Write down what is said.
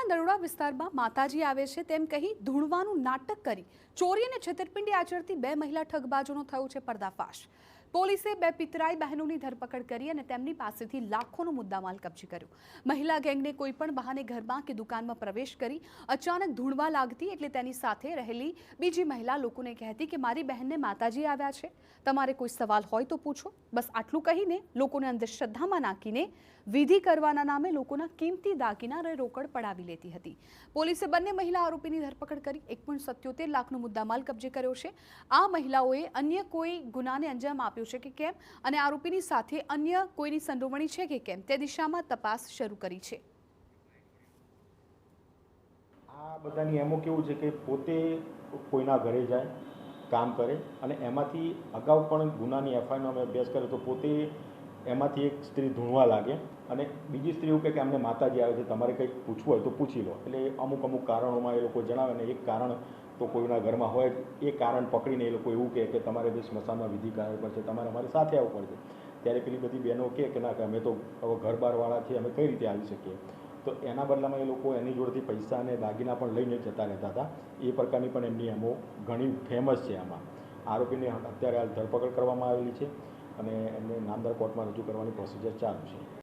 નરોડા વિસ્તારમાં માતાજી આવે છે તેમ કહી ધૂણવાનું નાટક કરી ચોરી અને છેતરપિંડી આચરતી બે મહિલા ઠગબાજોનો થયો છે પર્દાફાશ। પોલીસે બે પિતરાઈ બહેનોની ધરપકડ કરી અને તેમની પાસેથી લાખોનો મુદ્દામાલ કબજે કર્યો। મહિલા ગેંગને કોઈપણ બહાને ઘરમાં કે દુકાનમાં પ્રવેશ કરી અચાનક ધૂણવા લાગતી એટલે તેની સાથે રહેલી બીજી મહિલા લોકોને કહેતી કે મારી બહેનને માતાજી આવ્યા છે, તમારે કોઈ સવાલ હોય તો પૂછો। બસ આટલું કહીને લોકોને અંધશ્રદ્ધામાં નાખીને વિધિ કરવાના નામે લોકોના કિંમતી દાગીના અને રોકડ પડાવી લેતી હતી। પોલીસે બંને મહિલા આરોપીની ધરપકડ કરી 1.77 લાખનો મુદ્દામાલ કબજે કર્યો છે। આ મહિલાઓએ અન્ય કોઈ ગુનાને અંજામ આપ્યો છે કે કેમ અને આરોપીની સાથે અન્ય કોઈની સંડોવણી છે કે કેમ તે દિશામાં તપાસ શરૂ કરી છે। આ બધાની એમો કેવું છે કે પોતે કોઈના ઘરે જાય, કામ કરે અને એમાંથી અગાઉ પણ ગુનાની એફઆઈઆરનો અમે અભ્યાસ કર્યો તો પોતે એમાંથી એક સ્ત્રી ધૂણવા લાગે અને બીજી સ્ત્રી એવું કહે કે અમને માતાજી આવે છે, તમારે કંઈક પૂછવું હોય તો પૂછી લો। એટલે અમુક કારણોમાં એ લોકો જણાવે ને એક કારણ તો કોઈના ઘરમાં હોય એ કારણ પકડીને એ લોકો એવું કહે કે તમારે જે સ્મશાનમાં વિધિ કરાવવી પડશે, તમારે અમારી સાથે આવવું પડશે। ત્યારે પેલી બધી બહેનો કે ના કે અમે તો હવે ઘર બહારવાળા છીએ, અમે કઈ રીતે આવી શકીએ। તો એના બદલામાં એ લોકો એની જોડેથી પૈસા અને દાગીના પણ લઈને જતા રહેતા હતા। એ પ્રકારની પણ એમની એમો ઘણી ફેમસ છે। આમાં આરોપીને અત્યારે હાલ ધરપકડ કરવામાં આવેલી છે અને એમને નામદાર કોર્ટમાં રજૂ કરવાની પ્રોસિજર ચાલુ છે।